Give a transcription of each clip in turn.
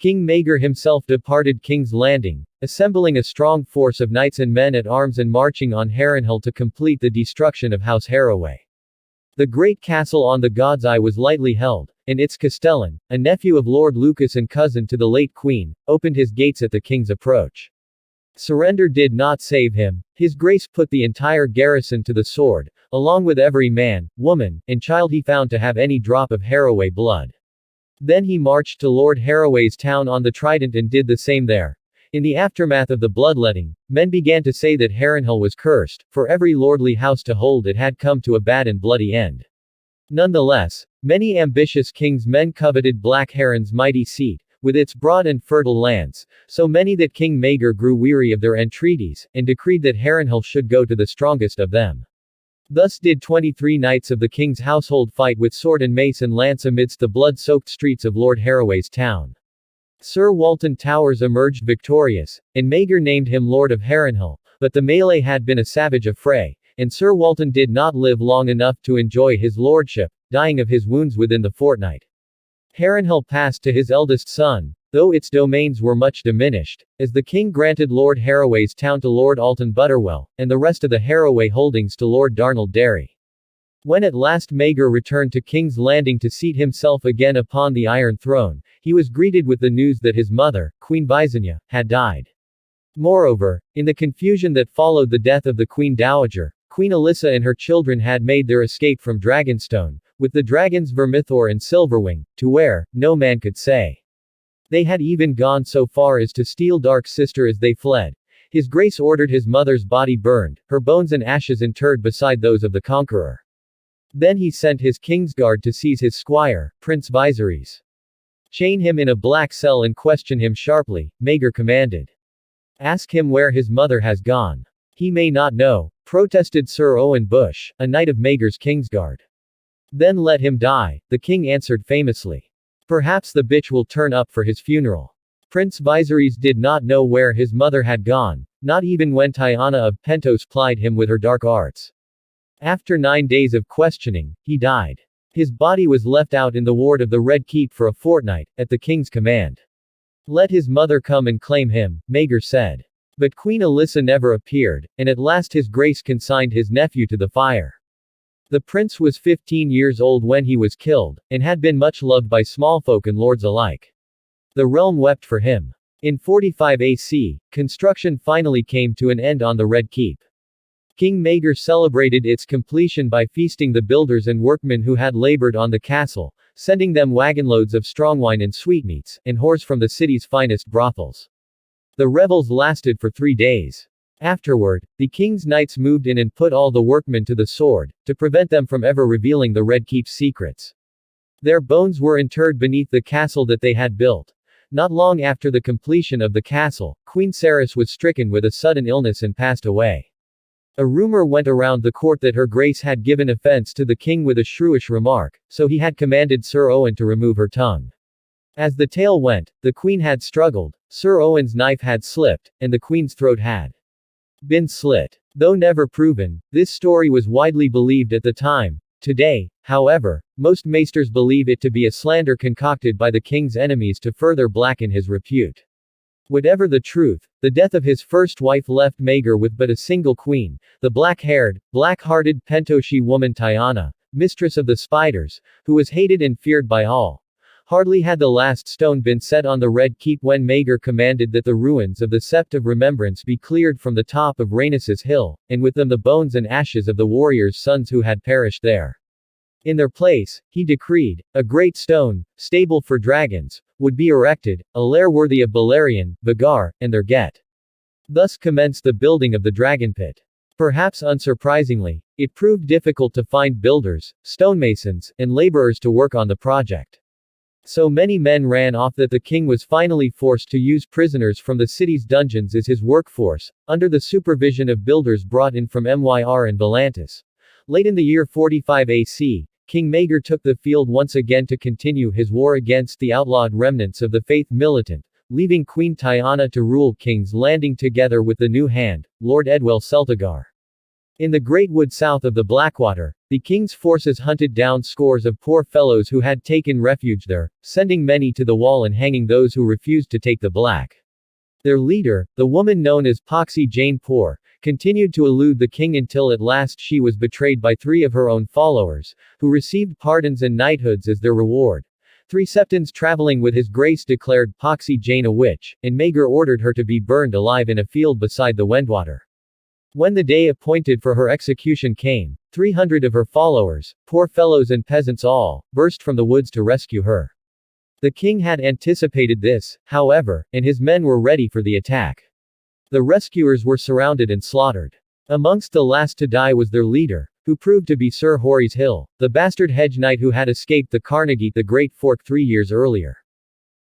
King Maegor himself departed King's Landing, assembling a strong force of knights and men at arms and marching on Harrenhal to complete the destruction of House Harroway. The great castle on the God's Eye was lightly held, and its castellan, a nephew of Lord Lucas and cousin to the late queen, opened his gates at the king's approach. Surrender did not save him. His grace put the entire garrison to the sword, along with every man, woman, and child he found to have any drop of Harroway blood. Then he marched to Lord Harroway's town on the Trident and did the same there. In the aftermath of the bloodletting, men began to say that Harrenhal was cursed, for every lordly house to hold it had come to a bad and bloody end. Nonetheless, many ambitious king's men coveted Black Heron's mighty seat, with its broad and fertile lands, so many that King Maegor grew weary of their entreaties, and decreed that Harrenhal should go to the strongest of them. Thus did 23 knights of the king's household fight with sword and mace and lance amidst the blood-soaked streets of Lord Harroway's town. Sir Walton Towers emerged victorious, and Maegor named him Lord of Harrenhal, but the melee had been a savage affray, and Sir Walton did not live long enough to enjoy his lordship, dying of his wounds within the fortnight. Harrenhal passed to his eldest son, though its domains were much diminished, as the king granted Lord Harroway's town to Lord Alton Butterwell, and the rest of the Harroway holdings to Lord Darnold Derry. When at last Maegor returned to King's Landing to seat himself again upon the Iron Throne, he was greeted with the news that his mother, Queen Visenya, had died. Moreover, in the confusion that followed the death of the Queen Dowager, Queen Alyssa and her children had made their escape from Dragonstone, with the dragons Vermithor and Silverwing, to where, no man could say. They had even gone so far as to steal Dark's sister as they fled. His Grace ordered his mother's body burned, her bones and ashes interred beside those of the conqueror. Then he sent his Kingsguard to seize his squire, Prince Viserys. Chain him in a black cell and question him sharply, Maegor commanded. Ask him where his mother has gone. He may not know, protested Sir Owen Bush, a knight of Maegor's Kingsguard. Then let him die, the king answered famously. Perhaps the bitch will turn up for his funeral. Prince Viserys did not know where his mother had gone, not even when Tyanna of Pentos plied him with her dark arts. After 9 days of questioning, he died. His body was left out in the ward of the Red Keep for a fortnight, at the king's command. Let his mother come and claim him, Maegor said. But Queen Alyssa never appeared, and at last his Grace consigned his nephew to the fire. The prince was 15 years old when he was killed, and had been much loved by smallfolk and lords alike. The realm wept for him. In 45 AC, construction finally came to an end on the Red Keep. King Maegor celebrated its completion by feasting the builders and workmen who had labored on the castle, sending them wagonloads of strong wine and sweetmeats, and whores from the city's finest brothels. The revels lasted for 3 days. Afterward, the king's knights moved in and put all the workmen to the sword, to prevent them from ever revealing the Red Keep's secrets. Their bones were interred beneath the castle that they had built. Not long after the completion of the castle, Queen Cerys was stricken with a sudden illness and passed away. A rumor went around the court that her Grace had given offense to the king with a shrewish remark, so he had commanded Sir Owen to remove her tongue. As the tale went, the queen had struggled, Sir Owen's knife had slipped, and the queen's throat had been slit. Though never proven, this story was widely believed at the time. Today, however, most maesters believe it to be a slander concocted by the king's enemies to further blacken his repute. Whatever the truth, the death of his first wife left Maegor with but a single queen, the black-haired, black-hearted Pentoshi woman Tyanna, mistress of the spiders, who was hated and feared by all. Hardly had the last stone been set on the Red Keep when Maegor commanded that the ruins of the Sept of Remembrance be cleared from the top of Rhaenys' hill, and with them the bones and ashes of the warriors' sons who had perished there. In their place, he decreed, a great stone, stable for dragons, would be erected, a lair worthy of Balerion, Vhagar, and their Get. Thus commenced the building of the dragon pit. Perhaps unsurprisingly, it proved difficult to find builders, stonemasons, and laborers to work on the project. So many men ran off that the king was finally forced to use prisoners from the city's dungeons as his workforce, under the supervision of builders brought in from Myr and Volantis. Late in the year 45 AC, King Maegor took the field once again to continue his war against the outlawed remnants of the faith militant, leaving Queen Tyanna to rule King's Landing together with the new hand, Lord Edwell Celtigar. In the great wood south of the Blackwater, the king's forces hunted down scores of poor fellows who had taken refuge there, sending many to the wall and hanging those who refused to take the black. Their leader, the woman known as Poxy Jane Poor, continued to elude the king until at last she was betrayed by 3 of her own followers, who received pardons and knighthoods as their reward. 3 septons traveling with his grace declared Poxy Jane a witch, and Maegor ordered her to be burned alive in a field beside the Wendwater. When the day appointed for her execution came, 300 of her followers, poor fellows and peasants all, burst from the woods to rescue her. The king had anticipated this, however, and his men were ready for the attack. The rescuers were surrounded and slaughtered. Amongst the last to die was their leader, who proved to be Sir Horace Hill, the bastard hedge knight who had escaped the Carnegie the Great Fork 3 years earlier.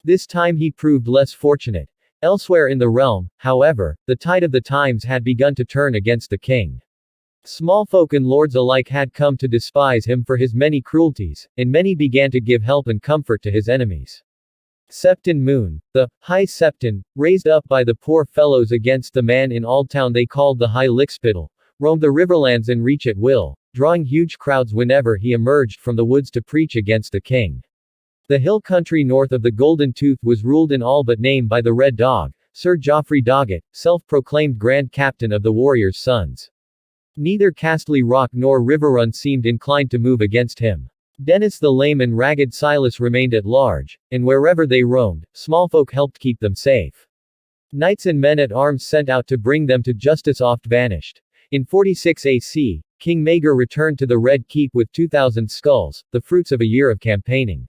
This time he proved less fortunate. Elsewhere in the realm, however, the tide of the times had begun to turn against the king. Small folk and lords alike had come to despise him for his many cruelties, and many began to give help and comfort to his enemies. Septon Moon, the High Septon, raised up by the poor fellows against the man in Aldtown they called the High Lickspittle, roamed the riverlands and reach at will, drawing huge crowds whenever he emerged from the woods to preach against the king. The hill country north of the Golden Tooth was ruled in all but name by the Red Dog, Sir Joffrey Doggett, self-proclaimed Grand Captain of the Warriors' Sons. Neither Castley Rock nor Riverrun seemed inclined to move against him. Dennis the Lame and Ragged Silas remained at large, and wherever they roamed, small folk helped keep them safe. Knights and men-at-arms sent out to bring them to justice oft vanished. In 46 AC, King Maegor returned to the Red Keep with 2,000 skulls, the fruits of a year of campaigning.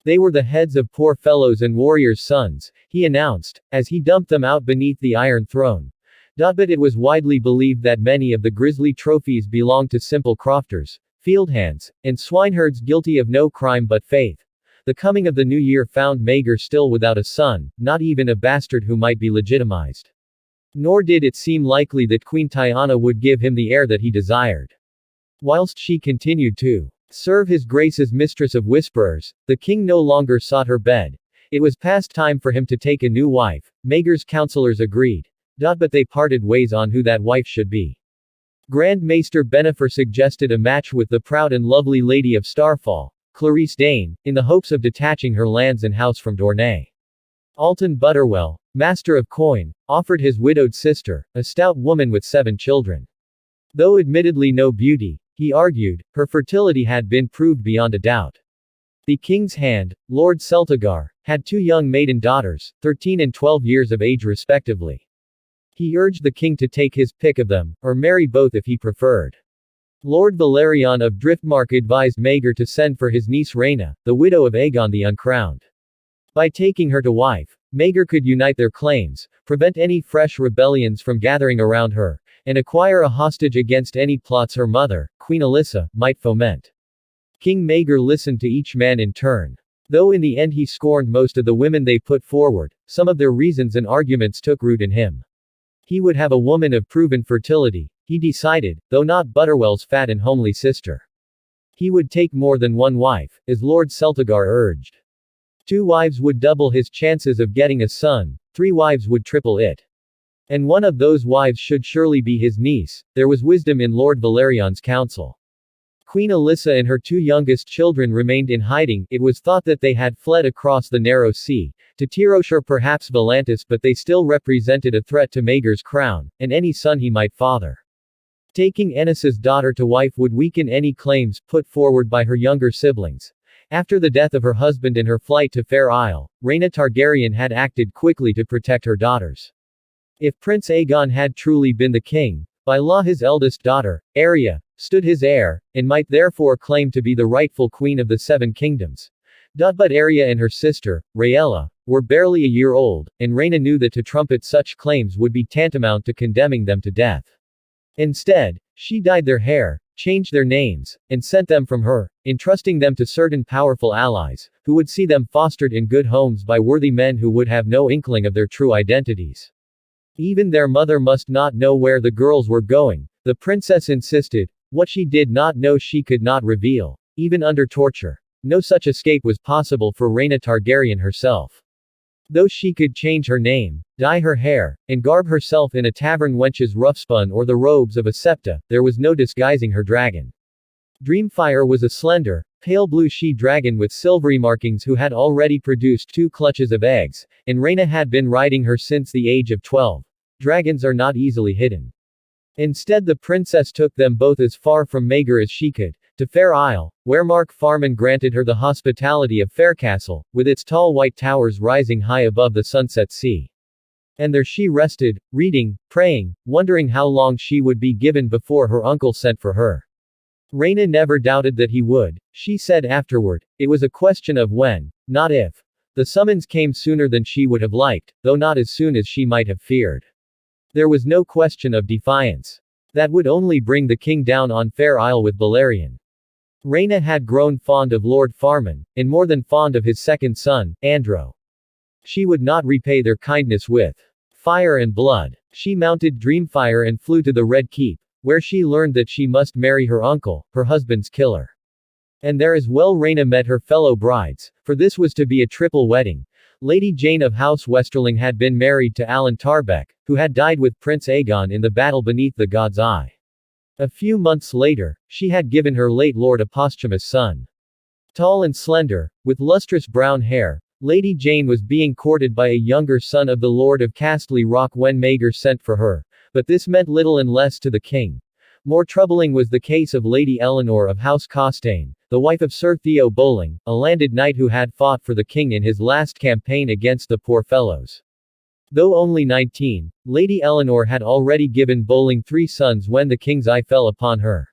They were the heads of poor fellows and warriors' sons, he announced, as he dumped them out beneath the Iron Throne. But it was widely believed that many of the grisly trophies belonged to simple crofters, field hands, and swineherds guilty of no crime but faith. The coming of the new year found Maegor still without a son, not even a bastard who might be legitimized. Nor did it seem likely that Queen Tyanna would give him the heir that he desired. Whilst she continued to serve his grace as mistress of whisperers, the king no longer sought her bed. It was past time for him to take a new wife. Maegor's counselors agreed. But they parted ways on who that wife should be. Grand Maester Bennifer suggested a match with the proud and lovely Lady of Starfall, Clarice Dane, in the hopes of detaching her lands and house from Dornay. Alton Butterwell, Master of Coin, offered his widowed sister, a stout woman with 7 children. Though admittedly no beauty, he argued, her fertility had been proved beyond a doubt. The king's hand, Lord Celtigar, had 2 young maiden daughters, 13 and 12 years of age respectively. He urged the king to take his pick of them, or marry both if he preferred. Lord Valerion of Driftmark advised Maegor to send for his niece Rhaena, the widow of Aegon the Uncrowned. By taking her to wife, Maegor could unite their claims, prevent any fresh rebellions from gathering around her, and acquire a hostage against any plots her mother, Queen Alyssa, might foment. King Maegor listened to each man in turn. Though in the end he scorned most of the women they put forward, some of their reasons and arguments took root in him. He would have a woman of proven fertility, he decided, though not Butterwell's fat and homely sister. He would take more than one wife, as Lord Celtigar urged. 2 wives would double his chances of getting a son, 3 wives would triple it. And one of those wives should surely be his niece. There was wisdom in Lord Valerion's counsel. Queen Alyssa and her 2 youngest children remained in hiding. It was thought that they had fled across the narrow sea, to Tyrosh or perhaps Volantis, but they still represented a threat to Maegor's crown, and any son he might father. Taking Ennis's daughter to wife would weaken any claims put forward by her younger siblings. After the death of her husband and her flight to Fair Isle, Rhaena Targaryen had acted quickly to protect her daughters. If Prince Aegon had truly been the king, by law his eldest daughter, Arya, stood his heir, and might therefore claim to be the rightful queen of the 7 kingdoms. But Arya and her sister, Rhaella, were barely a year old, and Rhaena knew that to trumpet such claims would be tantamount to condemning them to death. Instead, she dyed their hair, changed their names, and sent them from her, entrusting them to certain powerful allies, who would see them fostered in good homes by worthy men who would have no inkling of their true identities. Even their mother must not know where the girls were going, the princess insisted. What she did not know she could not reveal, even under torture. No such escape was possible for Rhaena Targaryen herself. Though she could change her name, dye her hair, and garb herself in a tavern wench's roughspun or the robes of a septa, there was no disguising her dragon. Dreamfire was a slender, pale blue she-dragon with silvery markings who had already produced 2 clutches of eggs, and Rhaena had been riding her since the age of 12. Dragons are not easily hidden. Instead the princess took them both as far from Maegor as she could, to Fair Isle, where Mark Farman granted her the hospitality of Faircastle, with its tall white towers rising high above the sunset sea. And there she rested, reading, praying, wondering how long she would be given before her uncle sent for her. Rhaena never doubted that he would, she said afterward, it was a question of when, not if. The summons came sooner than she would have liked, though not as soon as she might have feared. There was no question of defiance. That would only bring the king down on Fair Isle with Balerion. Rhaena had grown fond of Lord Farman, and more than fond of his second son, Andro. She would not repay their kindness with fire and blood. She mounted Dreamfire and flew to the Red Keep, where she learned that she must marry her uncle, her husband's killer. And there as well Rhaena met her fellow brides, for this was to be a triple wedding. Lady Jane of House Westerling had been married to Alan Tarbeck, who had died with Prince Aegon in the battle beneath the God's Eye. A few months later, she had given her late lord a posthumous son. Tall and slender, with lustrous brown hair, Lady Jane was being courted by a younger son of the Lord of Castley Rock when Maegor sent for her, but this meant little unless to the king. More troubling was the case of Lady Eleanor of House Costain, the wife of Sir Theo Bowling, a landed knight who had fought for the king in his last campaign against the poor fellows. Though only 19, Lady Eleanor had already given Bowling 3 sons when the king's eye fell upon her.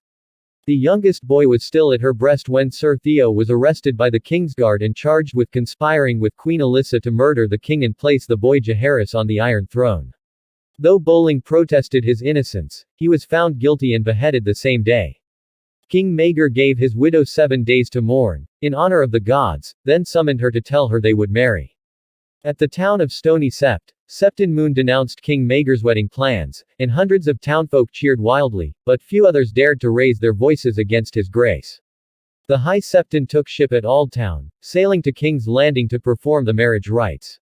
The youngest boy was still at her breast when Sir Theo was arrested by the Kingsguard and charged with conspiring with Queen Alyssa to murder the king and place the boy Jaehaerys on the Iron Throne. Though Bowling protested his innocence, he was found guilty and beheaded the same day. King Maegor gave his widow 7 days to mourn, in honor of the gods, then summoned her to tell her they would marry. At the town of Stony Sept, Septon Moon denounced King Maegor's wedding plans, and hundreds of townfolk cheered wildly, but few others dared to raise their voices against his grace. The High Septon took ship at Aldtown, sailing to King's Landing to perform the marriage rites.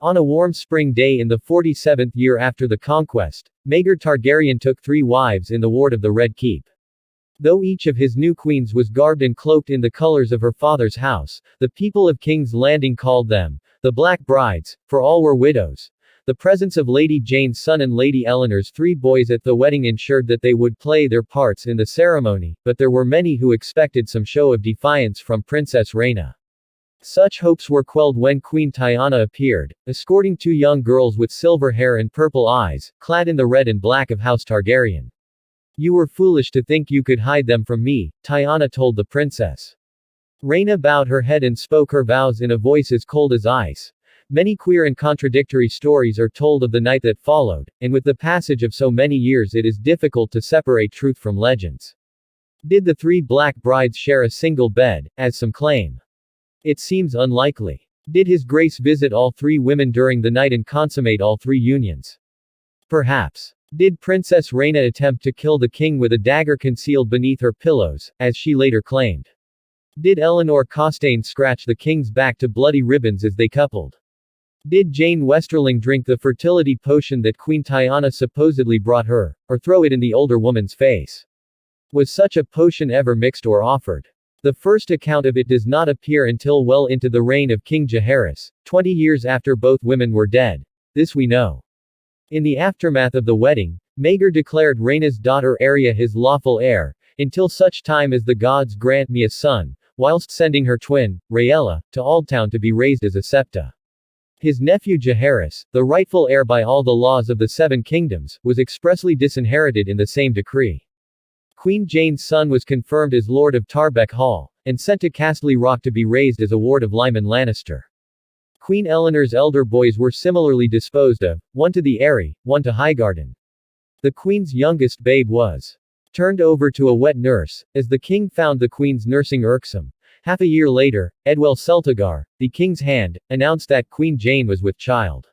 On a warm spring day in the 47th year after the conquest, Maegor Targaryen took 3 wives in the ward of the Red Keep. Though each of his new queens was garbed and cloaked in the colors of her father's house, the people of King's Landing called them the Black Brides, for all were widows. The presence of Lady Jane's son and Lady Eleanor's 3 boys at the wedding ensured that they would play their parts in the ceremony, but there were many who expected some show of defiance from Princess Rhaena. Such hopes were quelled when Queen Tyanna appeared, escorting 2 young girls with silver hair and purple eyes, clad in the red and black of House Targaryen. You were foolish to think you could hide them from me, Tyanna told the princess. Rhaena bowed her head and spoke her vows in a voice as cold as ice. Many queer and contradictory stories are told of the night that followed, and with the passage of so many years it is difficult to separate truth from legends. Did the 3 black brides share a single bed, as some claim? It seems unlikely. Did His Grace visit all 3 women during the night and consummate all 3 unions? Perhaps. Did Princess Rhaena attempt to kill the king with a dagger concealed beneath her pillows, as she later claimed? Did Eleanor Costain scratch the king's back to bloody ribbons as they coupled? Did Jane Westerling drink the fertility potion that Queen Tyanna supposedly brought her, or throw it in the older woman's face? Was such a potion ever mixed or offered? The first account of it does not appear until well into the reign of King Jaehaerys, 20 years after both women were dead. This we know. In the aftermath of the wedding, Maegor declared Rhaena's daughter Arya his lawful heir, until such time as the gods grant me a son, whilst sending her twin, Rhaella, to Aldtown to be raised as a septa. His nephew Jaehaerys, the rightful heir by all the laws of the 7 kingdoms, was expressly disinherited in the same decree. Queen Jane's son was confirmed as Lord of Tarbeck Hall, and sent to Castley Rock to be raised as a ward of Lyman Lannister. Queen Eleanor's elder boys were similarly disposed of, one to the Eyrie, one to Highgarden. The queen's youngest babe was turned over to a wet nurse, as the king found the queen's nursing irksome. Half a year later, Edwell Celtigar, the king's hand, announced that Queen Jane was with child.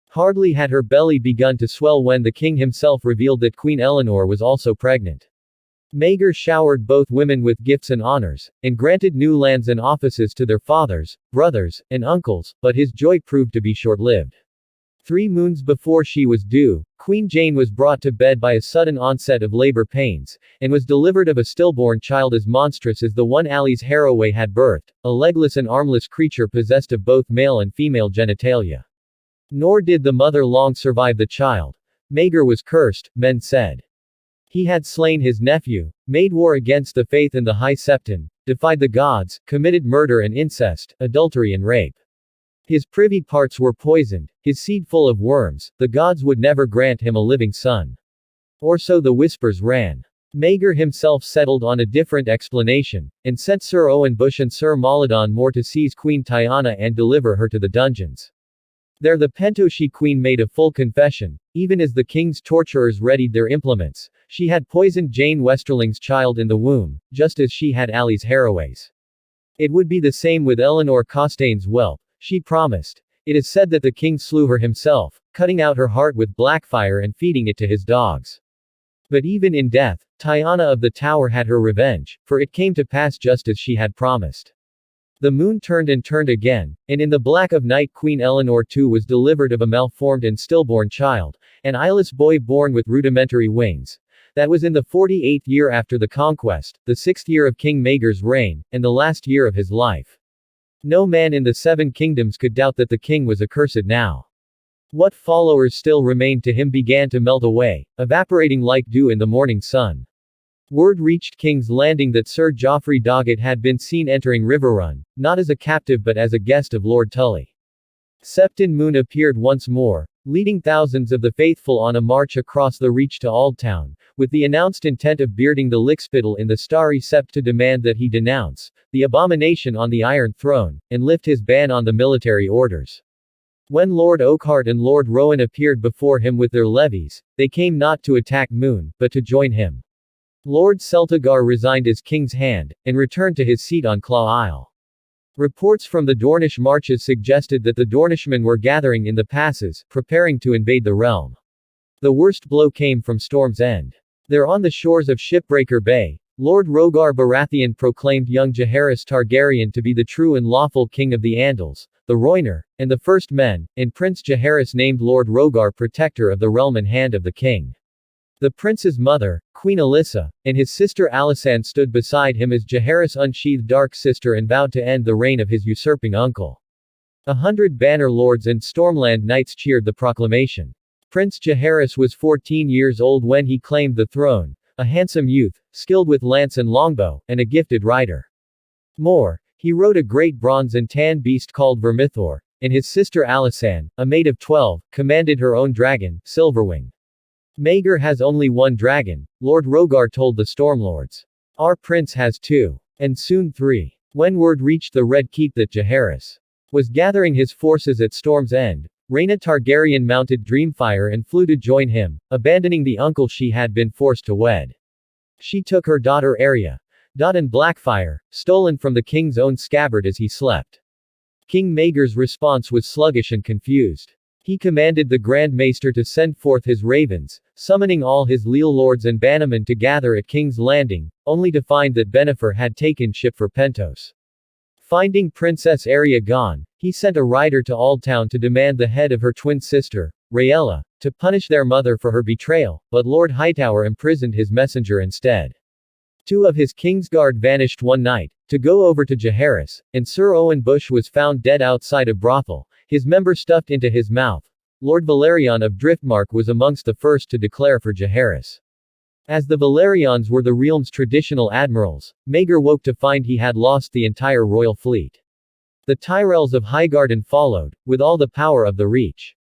Hardly had her belly begun to swell when the king himself revealed that Queen Eleanor was also pregnant. Maegor showered both women with gifts and honors, and granted new lands and offices to their fathers, brothers, and uncles, but his joy proved to be short-lived. 3 moons before she was due, Queen Jane was brought to bed by a sudden onset of labor pains, and was delivered of a stillborn child as monstrous as the one Alice Haraway had birthed, a legless and armless creature possessed of both male and female genitalia. Nor did the mother long survive the child. Maegor was cursed, men said. He had slain his nephew, made war against the faith and the High Septon, defied the gods, committed murder and incest, adultery and rape. His privy parts were poisoned, his seed full of worms, the gods would never grant him a living son. Or so the whispers ran. Maegor himself settled on a different explanation, and sent Sir Owen Bush and Sir Moladon Moore to seize Queen Tyanna and deliver her to the dungeons. There the Pentoshi queen made a full confession, even as the king's torturers readied their implements. She had poisoned Jane Westerling's child in the womb, just as she had Alice Haraway's. It would be the same with Eleanor Costain's whelp, she promised. It is said that the king slew her himself, cutting out her heart with blackfire and feeding it to his dogs. But even in death, Tyanna of the Tower had her revenge, for it came to pass just as she had promised. The moon turned and turned again, and in the black of night Queen Eleanor too was delivered of a malformed and stillborn child, an eyeless boy born with rudimentary wings. That was in the 48th year after the conquest, the 6th year of King Maegor's reign, and the last year of his life. No man in the 7 kingdoms could doubt that the king was accursed now. What followers still remained to him began to melt away, evaporating like dew in the morning sun. Word reached King's Landing that Sir Joffrey Doggett had been seen entering Riverrun, not as a captive but as a guest of Lord Tully. Septon Moon appeared once more, leading thousands of the faithful on a march across the reach to Aldtown, with the announced intent of bearding the lickspittle in the starry sept to demand that he denounce the abomination on the Iron Throne, and lift his ban on the military orders. When Lord Oakhart and Lord Rowan appeared before him with their levies, they came not to attack Moon, but to join him. Lord Celtigar resigned as king's hand, and returned to his seat on Claw Isle. Reports from the Dornish marches suggested that the Dornishmen were gathering in the passes, preparing to invade the realm. The worst blow came from Storm's End. There on the shores of Shipbreaker Bay, Lord Rogar Baratheon proclaimed young Jaehaerys Targaryen to be the true and lawful king of the Andals, the Rhoynar, and the First Men, and Prince Jaehaerys named Lord Rogar protector of the realm and hand of the king. The prince's mother, Queen Alyssa, and his sister Alysanne stood beside him as Jaehaerys unsheathed Dark Sister and vowed to end the reign of his usurping uncle. 100 banner lords and Stormland knights cheered the proclamation. Prince Jaehaerys was 14 years old when he claimed the throne, a handsome youth, skilled with lance and longbow, and a gifted rider. More, he rode a great bronze and tan beast called Vermithor, and his sister Alysanne, a maid of 12, commanded her own dragon, Silverwing. Maegor has only one dragon, Lord Rogar told the Stormlords. Our prince has 2. And soon 3. When word reached the Red Keep that Jaehaerys was gathering his forces at Storm's End, Rhaena Targaryen mounted Dreamfire and flew to join him, abandoning the uncle she had been forced to wed. She took her daughter Arya, and Blackfire, stolen from the king's own scabbard as he slept. King Maegor's response was sluggish and confused. He commanded the Grand Maester to send forth his ravens, summoning all his leal lords and bannermen to gather at King's Landing, only to find that Bennifer had taken ship for Pentos. Finding Princess Arya gone, he sent a rider to Aldtown to demand the head of her twin sister, Rhaella, to punish their mother for her betrayal, but Lord Hightower imprisoned his messenger instead. 2 of his Kingsguard vanished one night, to go over to Jaehaerys, and Sir Owen Bush was found dead outside a brothel, his member stuffed into his mouth. Lord Valerion of Driftmark was amongst the first to declare for Jaehaerys. As the Valerions were the realm's traditional admirals, Maegor woke to find he had lost the entire royal fleet. The Tyrells of Highgarden followed, with all the power of the Reach.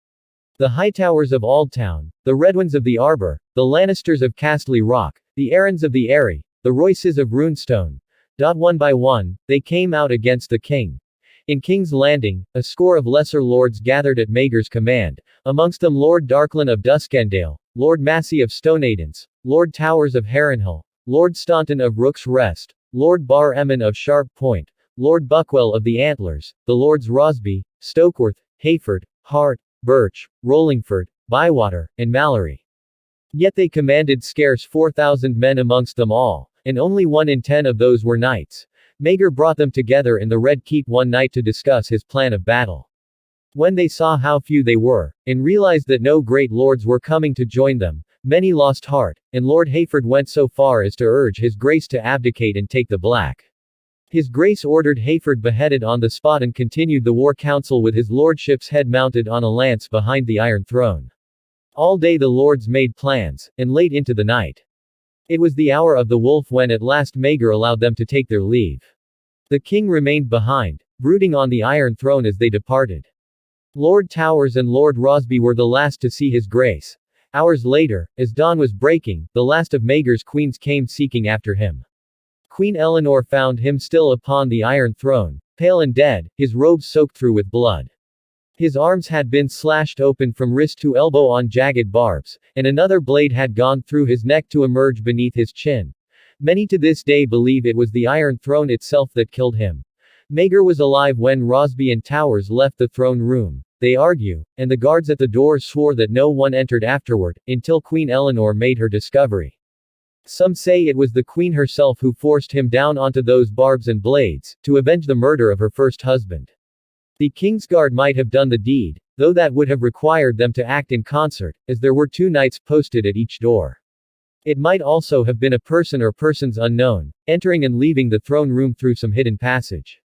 The Hightowers of Aldtown, the Redwinds of the Arbor, the Lannisters of Castley Rock, the Arryns of the Eyrie, the Royces of Runestone. One by one, they came out against the king. In King's Landing, a score of lesser lords gathered at Maegor's command, amongst them Lord Darklin of Duskendale, Lord Massey of Stoneadens, Lord Towers of Harrenhal, Lord Staunton of Rook's Rest, Lord Bar Emmon of Sharp Point, Lord Buckwell of the Antlers, the Lords Rosby, Stokeworth, Hayford, Hart, Birch, Rollingford, Bywater, and Mallory. Yet they commanded scarce 4,000 men amongst them all, and only 1 in 10 of those were knights. Maegor brought them together in the Red Keep one night to discuss his plan of battle. When they saw how few they were, and realized that no great lords were coming to join them, many lost heart, and Lord Hayford went so far as to urge His Grace to abdicate and take the Black. His Grace ordered Hayford beheaded on the spot and continued the war council with his lordship's head mounted on a lance behind the Iron Throne. All day the lords made plans, and late into the night. It was the hour of the wolf when at last Maegor allowed them to take their leave. The king remained behind, brooding on the Iron Throne as they departed. Lord Towers and Lord Rosby were the last to see His Grace. Hours later, as dawn was breaking, the last of Maegor's queens came seeking after him. Queen Eleanor found him still upon the Iron Throne, pale and dead, his robes soaked through with blood. His arms had been slashed open from wrist to elbow on jagged barbs, and another blade had gone through his neck to emerge beneath his chin. Many to this day believe it was the Iron Throne itself that killed him. Maegor was alive when Rosby and Towers left the throne room, they argue, and the guards at the doors swore that no one entered afterward, until Queen Eleanor made her discovery. Some say it was the Queen herself who forced him down onto those barbs and blades, to avenge the murder of her first husband. The Kingsguard might have done the deed, though that would have required them to act in concert, as there were 2 knights posted at each door. It might also have been a person or persons unknown, entering and leaving the throne room through some hidden passage.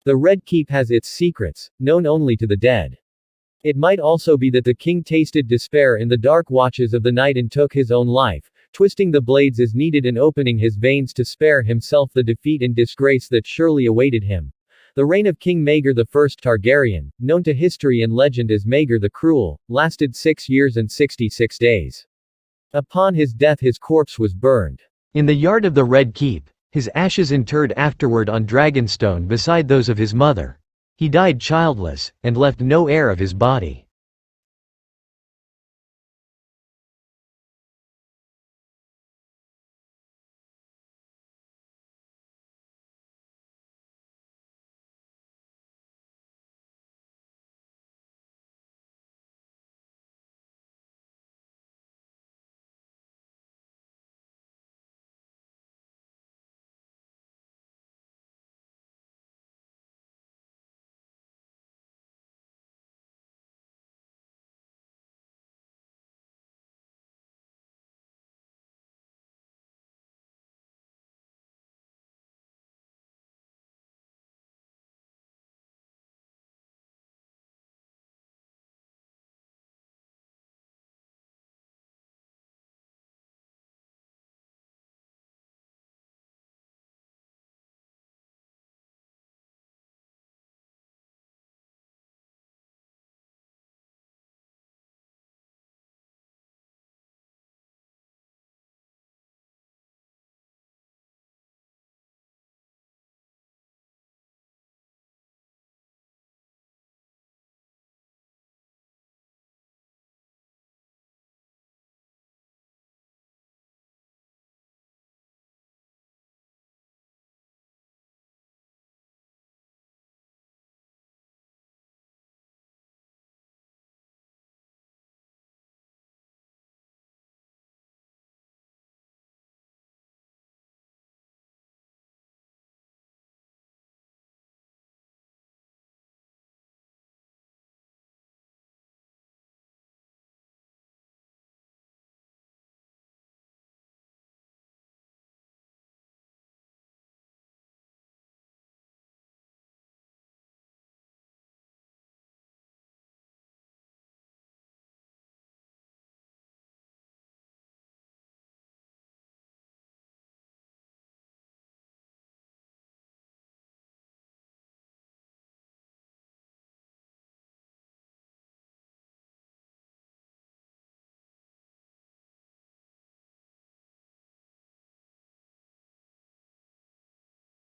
The Red Keep has its secrets, known only to the dead. It might also be that the king tasted despair in the dark watches of the night and took his own life, twisting the blades as needed and opening his veins to spare himself the defeat and disgrace that surely awaited him. The reign of King Maegor I Targaryen, known to history and legend as Maegor the Cruel, lasted 6 years and 66 days. Upon his death his corpse was burned in the yard of the Red Keep, his ashes interred afterward on Dragonstone beside those of his mother. He died childless, and left no heir of his body.